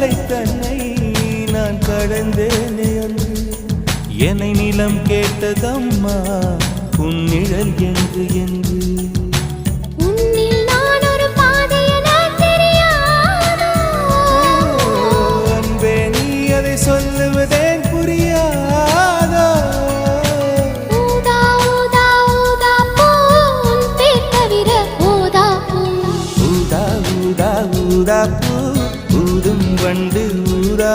அலை தன்னை நான் கடந்தேனே அன்று என்னை நிலம் கேட்டதம்மா உன் நிழல் என்று என்று அன்பே நீ அதை சொல்லுவதேன் புரியாதோ ஊதா ஊதா பூ ஊதும் வண்டு ஊதா